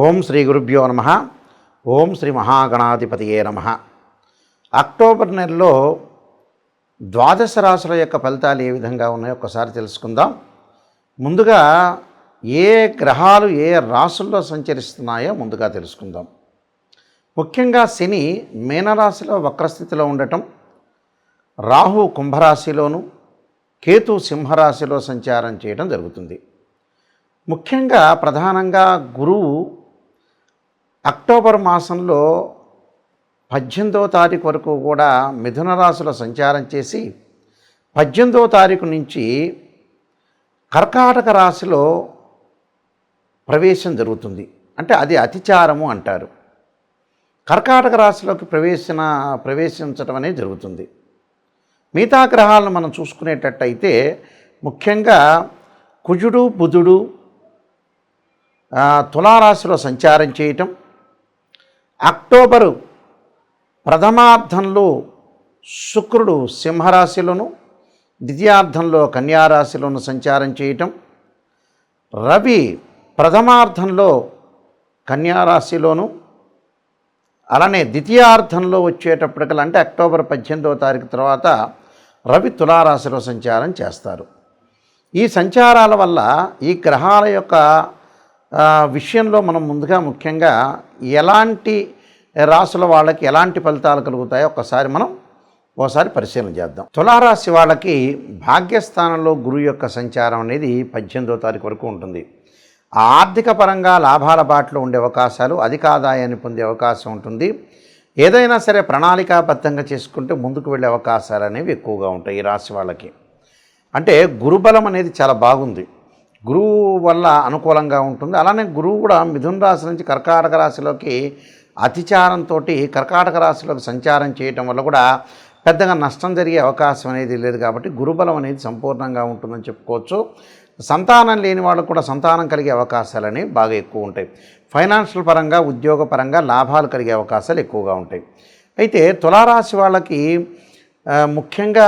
ఓం శ్రీ గురుభ్యో నమః. ఓం శ్రీ మహాగణాధిపతియే నమః. అక్టోబర్ నెలలో ద్వాదశ రాశుల యొక్క ఫలితాలు ఏ విధంగా ఉన్నాయో ఒకసారి తెలుసుకుందాం. ముందుగా ఏ గ్రహాలు ఏ రాశుల్లో సంచరిస్తున్నాయో ముందుగా తెలుసుకుందాం. ముఖ్యంగా శని మీనరాశిలో వక్రస్థితిలో ఉండటం, రాహు కుంభరాశిలోను, కేతు సింహరాశిలో సంచారం చేయడం జరుగుతుంది. ముఖ్యంగా ప్రధానంగా గురువు అక్టోబర్ మాసంలో 18వ తారీఖు వరకు కూడా మిథున రాశిలో సంచారం చేసి 18వ తారీఖు నుంచి కర్కాటక రాశిలో ప్రవేశం జరుగుతుంది. అంటే అది అతిచారము అంటారు. కర్కాటక రాశిలోకి ప్రవేశించడం అనేది జరుగుతుంది. మిగతా గ్రహాలను మనం చూసుకునేటట్టయితే ముఖ్యంగా కుజుడు బుధుడు తులారాశిలో సంచారం చేయటం, అక్టోబరు ప్రథమార్థంలో శుక్రుడు సింహరాశిలోను, ద్వితీయార్థంలో కన్యారాశిలోను సంచారం చేయటం, రవి ప్రథమార్థంలో కన్యారాశిలోను, అలానే ద్వితీయార్థంలో వచ్చేటప్పటికల్లా అంటే అక్టోబర్ 18వ తారీఖు తర్వాత రవి తులారాశిలో సంచారం చేస్తారు. ఈ సంచారాల వల్ల ఈ గ్రహాల యొక్క విషయంలో మనం ముందుగా ముఖ్యంగా ఎలాంటి రాశుల వాళ్ళకి ఎలాంటి ఫలితాలు కలుగుతాయో ఒకసారి పరిశీలన చేద్దాం. తులారాశి వాళ్ళకి భాగ్యస్థానంలో గురువు యొక్క సంచారం అనేది 18వ తారీఖు వరకు ఉంటుంది. ఆర్థిక పరంగా లాభాల బాటలో ఉండే అవకాశాలు, అధిక ఆదాయాన్ని పొందే అవకాశం ఉంటుంది. ఏదైనా సరే ప్రణాళికాబద్ధంగా చేసుకుంటే ముందుకు వెళ్ళే అవకాశాలు అనేవి ఎక్కువగా ఉంటాయి ఈ రాశి వాళ్ళకి. అంటే గురుబలం అనేది చాలా బాగుంది, గురువు వల్ల అనుకూలంగా ఉంటుంది. అలానే గురువు కూడా మిథున రాశి నుంచి కర్కాటక రాశిలోకి అతిచారంతో కర్కాటక రాశిలోకి సంచారం చేయటం వల్ల కూడా పెద్దగా నష్టం జరిగే అవకాశం అనేది లేదు. కాబట్టి గురుబలం అనేది సంపూర్ణంగా ఉంటుందని చెప్పుకోవచ్చు. సంతానం లేని వాళ్ళకు కూడా సంతానం కలిగే అవకాశాలు అనేవి బాగా ఎక్కువ ఉంటాయి. ఫైనాన్షియల్ పరంగా, ఉద్యోగపరంగా లాభాలు కలిగే అవకాశాలు ఎక్కువగా ఉంటాయి. అయితే తులారాశి వాళ్ళకి ముఖ్యంగా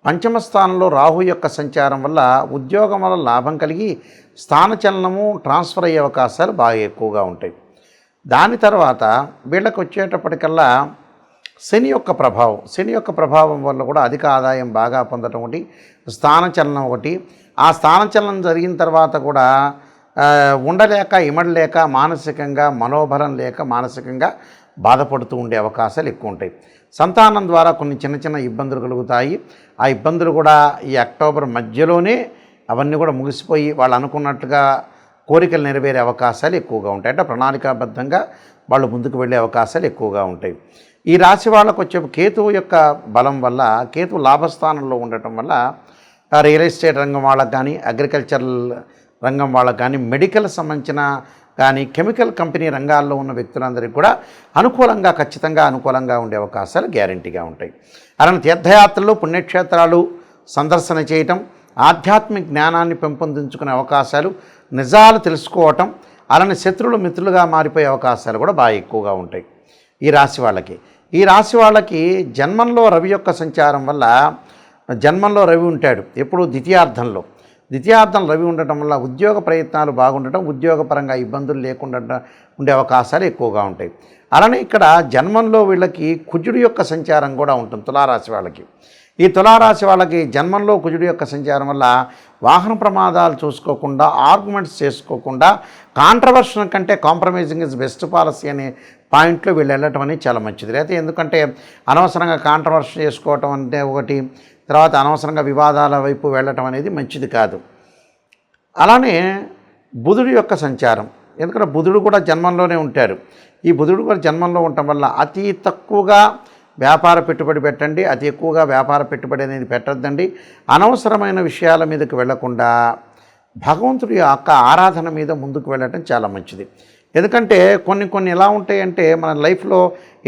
పంచమ స్థానంలో రాహు యొక్క సంచారం వల్ల ఉద్యోగం వల్ల లాభం కలిగి స్థానచలనము, ట్రాన్స్ఫర్ అయ్యే అవకాశాలు బాగా ఎక్కువగా ఉంటాయి. దాని తర్వాత వీళ్ళకి వచ్చేటప్పటికల్లా శని యొక్క ప్రభావం వల్ల కూడా అధిక ఆదాయం బాగా పొందటం ఒకటి, స్థానచలనం ఒకటి. ఆ స్థానచలనం జరిగిన తర్వాత కూడా ఉండలేక ఇమడలేక మానసికంగా మనోబలం లేక మానసికంగా బాధపడుతూ ఉండే అవకాశాలు ఎక్కువ ఉంటాయి. సంతానం ద్వారా కొన్ని చిన్న ఇబ్బందులు కలుగుతాయి. ఆ ఇబ్బందులు కూడా ఈ అక్టోబర్ మధ్యలోనే అవన్నీ కూడా ముగిసిపోయి వాళ్ళు అనుకున్నట్టుగా కోరికలు నెరవేరే అవకాశాలు ఎక్కువగా ఉంటాయి. అంటే ప్రణాళికాబద్ధంగా వాళ్ళు ముందుకు వెళ్ళే అవకాశాలు ఎక్కువగా ఉంటాయి. ఈ రాశి వాళ్ళకు వచ్చే కేతువు యొక్క బలం వల్ల, కేతువు లాభస్థానంలో ఉండటం వల్ల రియల్ ఎస్టేట్ రంగం వాళ్ళకు కానీ, అగ్రికల్చరల్ రంగం వాళ్ళకు కానీ, మెడికల్ సంబంధించిన కానీ, కెమికల్ కంపెనీ రంగాల్లో ఉన్న వ్యక్తులందరికీ కూడా ఖచ్చితంగా అనుకూలంగా ఉండే అవకాశాలు గ్యారంటీగా ఉంటాయి. అలానే తీర్థయాత్రలు, పుణ్యక్షేత్రాలు సందర్శన చేయటం, ఆధ్యాత్మిక జ్ఞానాన్ని పెంపొందించుకునే అవకాశాలు, నిజాలు తెలుసుకోవటం, అలానే శత్రువులు మిత్రులుగా మారిపోయే అవకాశాలు కూడా బాగా ఎక్కువగా ఉంటాయి ఈ రాశి వాళ్ళకి జన్మంలో రవి యొక్క సంచారం వల్ల, జన్మంలో రవి ఉంటాడు ఎప్పుడు ద్వితీయార్థం రవి ఉండటం వల్ల ఉద్యోగ ప్రయత్నాలు బాగుండటం, ఉద్యోగపరంగా ఇబ్బందులు లేకుండా ఉండే అవకాశాలు ఎక్కువగా ఉంటాయి. అలానే ఇక్కడ జన్మంలో వీళ్ళకి కుజుడు యొక్క సంచారం కూడా ఉంటుంది తులారాశి వాళ్ళకి. ఈ తులారాశి వాళ్ళకి జన్మంలో కుజుడు యొక్క సంచారం వల్ల వాహన ప్రమాదాలు చూసుకోకుండా, ఆర్గ్యుమెంట్స్ చేసుకోకుండా, కాంట్రవర్షన్ కంటే కాంప్రమైజింగ్ ఇస్ బెస్ట్ పాలసీ అనే పాయింట్లో వీళ్ళు వెళ్ళటం అనేది చాలా మంచిది. అయితే ఎందుకంటే అనవసరంగా కాంట్రవర్షన్ చేసుకోవటం అంటే ఒకటి, తర్వాత అనవసరంగా వివాదాల వైపు వెళ్ళటం అనేది మంచిది కాదు. అలానే బుధుడు యొక్క సంచారం, ఎందుకంటే బుధుడు కూడా జన్మంలోనే ఉంటారు. ఈ బుధుడు కూడా జన్మంలో ఉండటం వల్ల అతి తక్కువగా వ్యాపార పెట్టుబడి పెట్టండి, అతి ఎక్కువగా వ్యాపార పెట్టుబడి అనేది పెట్టద్దండి. అనవసరమైన విషయాల మీదకి వెళ్లకుండా భగవంతుడి యొక్క ఆరాధన మీద ముందుకు వెళ్ళటం చాలా మంచిది. ఎందుకంటే కొన్ని ఎలా ఉంటాయంటే మన లైఫ్లో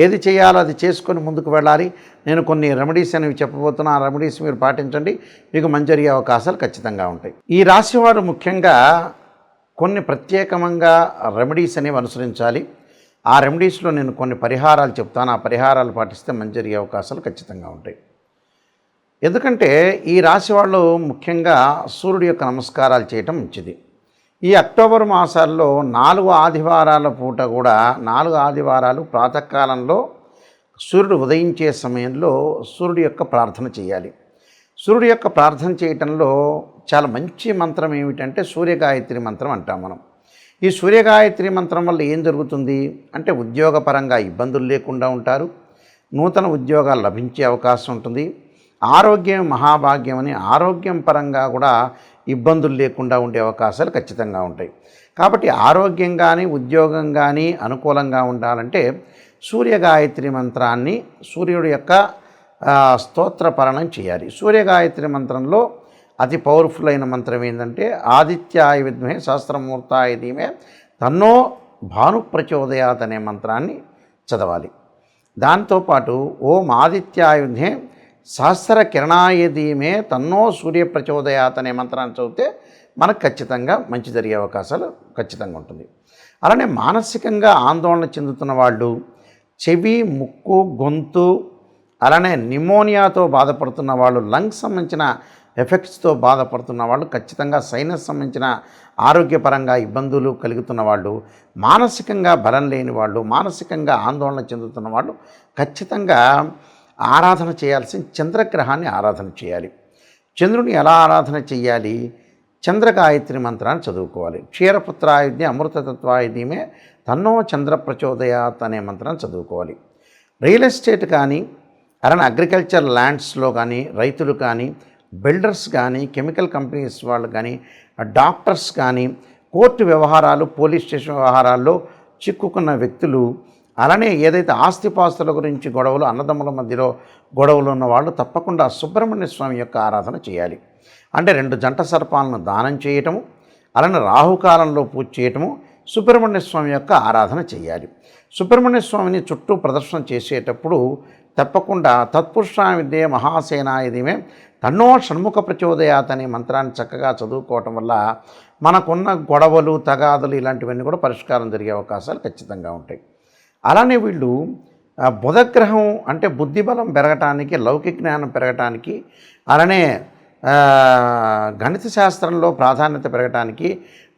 ఏది చేయాలో అది చేసుకొని ముందుకు వెళ్ళాలి. నేను కొన్ని రెమెడీస్ అనేవి చెప్పబోతున్నా. ఆ రెమెడీస్ మీరు పాటించండి, మీకు మంచి జరిగే అవకాశాలు ఖచ్చితంగా ఉంటాయి. ఈ రాశివారు ముఖ్యంగా కొన్ని ప్రత్యేకంగా రెమెడీస్ అనేవి అనుసరించాలి. ఆ రెమెడీస్లో నేను కొన్ని పరిహారాలు చెప్తాను. ఆ పరిహారాలు పాటిస్తే మంచి జరిగే అవకాశాలు ఖచ్చితంగా ఉంటాయి. ఎందుకంటే ఈ రాశి వాళ్ళు ముఖ్యంగా సూర్యుడి యొక్క నమస్కారాలు చేయటం మంచిది. ఈ అక్టోబర్ మాసాల్లో 4 ఆదివారాల పూట కూడా 4 ఆదివారాలు ప్రాతకాలంలో సూర్యుడు ఉదయించే సమయంలో సూర్యుడి యొక్క ప్రార్థన చేయాలి. సూర్యుడి యొక్క ప్రార్థన చేయటంలో చాలా మంచి మంత్రం ఏమిటంటే సూర్యగాయత్రి మంత్రం అంటాం మనం. ఈ సూర్యగాయత్రి మంత్రం వల్ల ఏం జరుగుతుంది అంటే ఉద్యోగపరంగా ఇబ్బందులు లేకుండా ఉంటారు, నూతన ఉద్యోగాలు లభించే అవకాశం ఉంటుంది. ఆరోగ్యం మహాభాగ్యం అని ఆరోగ్యం పరంగా కూడా ఇబ్బందులు లేకుండా ఉండే అవకాశాలు ఖచ్చితంగా ఉంటాయి. కాబట్టి ఆరోగ్యం కానీ ఉద్యోగం కానీ అనుకూలంగా ఉండాలంటే సూర్యగాయత్రి మంత్రాన్ని సూర్యుడి యొక్క స్తోత్రపరణం చేయాలి. సూర్యగాయత్రి మంత్రంలో అతి పవర్ఫుల్ అయిన మంత్రం ఏంటంటే ఆదిత్యాయ విద్మహే సహస్రమూర్తాయ ధీమహి తన్నో భాను ప్రచోదయాత్ అనే మంత్రాన్ని చదవాలి. దాంతోపాటు ఓం ఆదిత్యాయ విద్మహే సహస్ర కిరణాయ ధీమహి తన్నో సూర్య ప్రచోదయాత్ అనే మంత్రాన్ని చదివితే మనకు ఖచ్చితంగా మంచి జరిగే అవకాశాలు ఖచ్చితంగా ఉంటుంది. అలానే మానసికంగా ఆందోళన చెందుతున్న వాళ్ళు, చెవి ముక్కు గొంతు అలానే నిమోనియాతో బాధపడుతున్న వాళ్ళు, లంగ్స్ సంబంధించిన ఎఫెక్ట్స్తో బాధపడుతున్న వాళ్ళు, ఖచ్చితంగా సైనస్ సంబంధించిన ఆరోగ్యపరంగా ఇబ్బందులు కలుగుతున్న వాళ్ళు, మానసికంగా బలం లేని వాళ్ళు, మానసికంగా ఆందోళన చెందుతున్న వాళ్ళు ఖచ్చితంగా ఆరాధన చేయాల్సిన చంద్రగ్రహాన్ని ఆరాధన చేయాలి. చంద్రుని ఎలా ఆరాధన చేయాలి? చంద్రగాయత్రి మంత్రాన్ని చదువుకోవాలి. క్షీరపుత్రాయుధ్య అమృతతత్వాయ ధీమహి తన్నో చంద్ర ప్రచోదయాత్ అనే మంత్రాన్ని చదువుకోవాలి. రియల్ ఎస్టేట్ కానీ అలానే అగ్రికల్చర్ ల్యాండ్స్లో కానీ రైతులు కానీ బిల్డర్స్ కానీ కెమికల్ కంపెనీస్ వాళ్ళు కానీ డాక్టర్స్ కానీ కోర్టు వ్యవహారాలు పోలీస్ స్టేషన్ వ్యవహారాల్లో చిక్కుకున్న వ్యక్తులు అలానే ఏదైతే ఆస్తిపాస్తుల గురించి గొడవలు అన్నదమ్ముల మధ్యలో గొడవలు ఉన్న వాళ్ళు తప్పకుండా సుబ్రహ్మణ్య స్వామి యొక్క ఆరాధన చేయాలి. అంటే 2 జంట సర్పాలను దానం చేయటము అలానే రాహుకాలంలో పూజ చేయటము సుబ్రహ్మణ్య స్వామి యొక్క ఆరాధన చేయాలి. సుబ్రహ్మణ్య స్వామిని చుట్టూ ప్రదర్శన చేసేటప్పుడు తప్పకుండా తత్పురుషాయ విద్యే మహాసేనాయ ధీమహి తన్నో షణ్ముఖ ప్రచోదయాత్ అనే మంత్రాన్ని చక్కగా చదువుకోవటం వల్ల మనకున్న గొడవలు తగాదులు ఇలాంటివన్నీ కూడా పరిష్కారం జరిగే అవకాశాలు ఖచ్చితంగా ఉంటాయి. అలానే వీళ్ళు బుధగ్రహం అంటే బుద్ధిబలం పెరగటానికి, లౌకిక జ్ఞానం పెరగటానికి, అలానే గణిత శాస్త్రంలో ప్రాధాన్యత పెరగటానికి,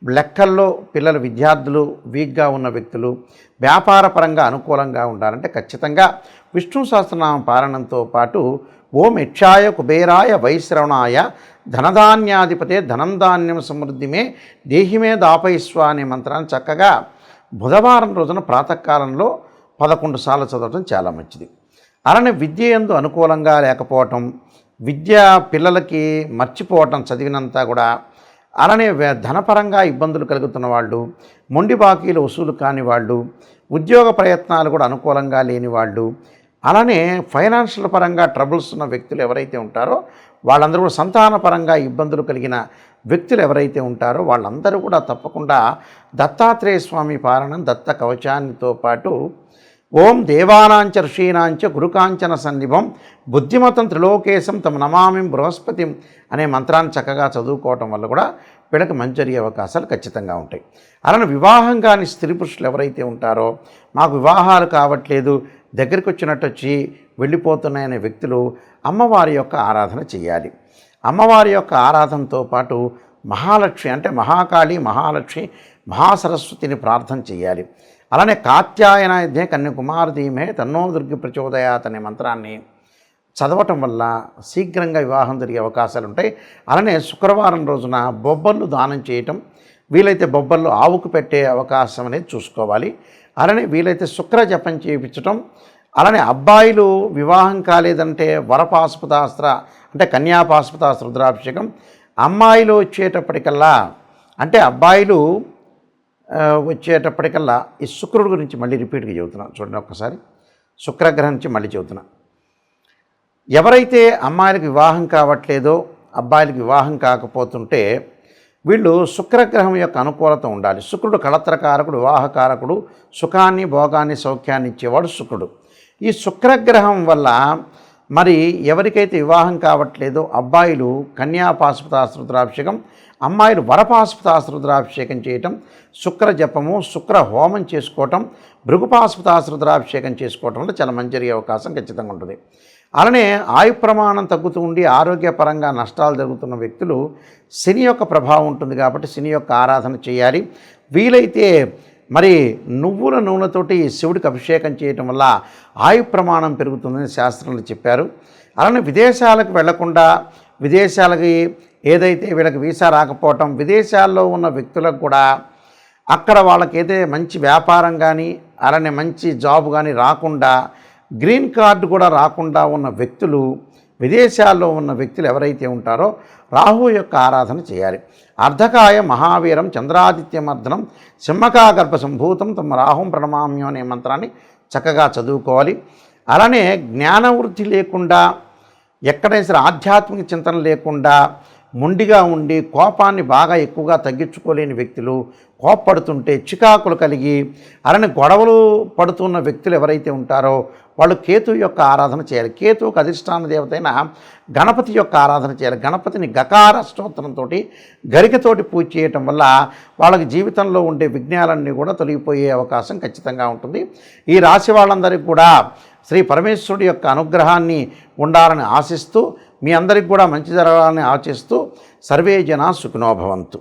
లెక్కల్లో పిల్లలు విద్యార్థులు వీక్గా ఉన్న వ్యక్తులు వ్యాపారపరంగా అనుకూలంగా ఉండాలంటే ఖచ్చితంగా విష్ణు సహస్రనామ పారాయణంతో పాటు ఓం యక్షాయ కుబేరాయ వైశ్రవణాయ ధనధాన్యాధిపతే ధనం ధాన్యం సమృద్ధిమే దేహిమే దాపయిస్వ అనే మంత్రాన్ని చక్కగా బుధవారం రోజున ప్రాతకాలంలో 11 సార్లు చదవటం చాలా మంచిది. అలానే విద్య యందు అనుకూలంగా లేకపోవటం, విద్య పిల్లలకి మర్చిపోవటం చదివినంతా కూడా, అలానే ధనపరంగా ఇబ్బందులు కలుగుతున్న వాళ్ళు, మొండి బాకీలు వసూలు కాని వాళ్ళు, ఉద్యోగ ప్రయత్నాలు కూడా అనుకూలంగా లేని వాళ్ళు, అలానే ఫైనాన్షియల్ పరంగా ట్రబుల్స్ ఉన్న వ్యక్తులు ఎవరైతే ఉంటారో వాళ్ళందరూ కూడా సంతానపరంగా ఇబ్బందులు కలిగిన వ్యక్తులు ఎవరైతే ఉంటారో వాళ్ళందరూ కూడా తప్పకుండా దత్తాత్రేయ స్వామి పారాయణం దత్త కవచాన్నితో పాటు ఓం దేవానాంచ ఋషీనాంచ గురుకాంచన సన్నిభం బుద్ధిమతం త్రిలోకేశం తమ నమామిం బృహస్పతిం అనే మంత్రాన్ని చక్కగా చదువుకోవటం వల్ల కూడా వీళ్ళకి మంచి జరిగే అవకాశాలు ఖచ్చితంగా ఉంటాయి. అలానే వివాహం కాని స్త్రీ పురుషులు ఎవరైతే ఉంటారో మాకు వివాహాలు కావట్లేదు, దగ్గరికి వచ్చినట్టు వచ్చి వెళ్ళిపోతున్నాయనే వ్యక్తులు అమ్మవారి యొక్క ఆరాధన చేయాలి. అమ్మవారి యొక్క ఆరాధనతో పాటు మహాలక్ష్మి అంటే మహాకాళి, మహాలక్ష్మి, మహాసరస్వతిని ప్రార్థన చేయాలి. అలానే కాత్యాయనాయుధ్యే కన్యాకుమారి ధీమహి తన్నో దుర్గి ప్రచోదయాత్ అనే మంత్రాన్ని చదవటం వల్ల శీఘ్రంగా వివాహం జరిగే అవకాశాలు ఉంటాయి. అలానే శుక్రవారం రోజున బొబ్బర్లు దానం చేయటం, వీలైతే బొబ్బర్లు ఆవుకు పెట్టే అవకాశం అనేది చూసుకోవాలి. అలానే వీలైతే శుక్ర జపం చేయించటం, అలానే అబ్బాయిలు వివాహం కాలేదంటే వరపాశుపతాస్త్ర అంటే కన్యాపాశుపతాస్త్ర రుద్రాభిషేకం, అమ్మాయిలు వచ్చేటప్పటికల్లా అంటే అబ్బాయిలు వచ్చేటప్పటికల్లా ఈ శుక్రుడి గురించి మళ్ళీ రిపీట్గా చెబుతున్నాను చూడండి ఒక్కసారి. శుక్రగ్రహం నుంచి మళ్ళీ చెబుతున్నా. ఎవరైతే అమ్మాయిలకు వివాహం కావట్లేదో అబ్బాయిలకు వివాహం కాకపోతుంటే వీళ్ళు శుక్రగ్రహం యొక్క అనుకూలత ఉండాలి. శుక్రుడు కళత్రకారకుడు, వివాహకారకుడు, సుఖాన్ని భోగాన్ని సౌఖ్యాన్ని ఇచ్చేవాడు శుక్రుడు. ఈ శుక్రగ్రహం వల్ల మరి ఎవరికైతే వివాహం కావట్లేదో అబ్బాయిలు కన్యాపాశుపతాస్త్ర రుద్రాభిషేకం, అమ్మాయిలు వరపాశుపతాస్త్ర రుద్రాభిషేకం చేయటం, శుక్ర జపము, శుక్ర హోమం చేసుకోవటం, భృగుపాశుపతాస్త్ర రుద్రాభిషేకం చేసుకోవటం వల్ల చాలా మంచి జరిగే అవకాశం ఖచ్చితంగా ఉంటుంది. అలానే ఆయు ప్రమాణం తగ్గుతూ ఉండి ఆరోగ్యపరంగా నష్టాలు జరుగుతున్న వ్యక్తులు శని యొక్క ప్రభావం ఉంటుంది కాబట్టి శని యొక్క ఆరాధన చేయాలి. వీలైతే మరి నువ్వుల నూనెతోటి శివుడికి అభిషేకం చేయటం వల్ల ఆయు ప్రమాణం పెరుగుతుందని శాస్త్రంలో చెప్పారు. అలానే విదేశాలకు వెళ్లకుండా, విదేశాలకి ఏదైతే వీళ్ళకి వీసా రాకపోవటం, విదేశాల్లో ఉన్న వ్యక్తులకు కూడా అక్కడ వాళ్ళకైతే మంచి వ్యాపారం కానీ అలానే మంచి జాబ్ కానీ రాకుండా, గ్రీన్ కార్డు కూడా రాకుండా ఉన్న వ్యక్తులు, విదేశాల్లో ఉన్న వ్యక్తులు ఎవరైతే ఉంటారో రాహు యొక్క ఆరాధన చేయాలి. అర్ధకాయ మహావీరం చంద్రాదిత్యమర్దనం సింహకాగర్భ సంభూతం తమ రాహుం ప్రణమామ్యం అనే మంత్రాన్ని చక్కగా చదువుకోవాలి. అలానే జ్ఞానవృద్ధి లేకుండా, ఎక్కడైనా సరే ఆధ్యాత్మిక చింతన లేకుండా మొండిగా ఉండి కోపాన్ని బాగా ఎక్కువగా తగ్గించుకోలేని వ్యక్తులు, కోప్పడుతుంటే చికాకులు కలిగి అలానే గొడవలు పడుతున్న వ్యక్తులు ఎవరైతే ఉంటారో వాళ్ళు కేతు యొక్క ఆరాధన చేయాలి. కేతువుకు అధిష్టాన దేవతైన గణపతి యొక్క ఆరాధన చేయాలి. గణపతిని గకార స్తోత్రంతో గరికతోటి పూజ చేయటం వల్ల వాళ్ళకి జీవితంలో ఉండే విఘ్నాలన్నీ కూడా తొలగిపోయే అవకాశం ఖచ్చితంగా ఉంటుంది. ఈ రాశి వాళ్ళందరికీ కూడా శ్రీ పరమేశ్వరుడి యొక్క అనుగ్రహాన్ని ఉండాలని ఆశిస్తూ, మీ అందరికి కూడా మంచి జరగాలని ఆశిస్తూ సర్వే జనా సుఖినో భవంతు.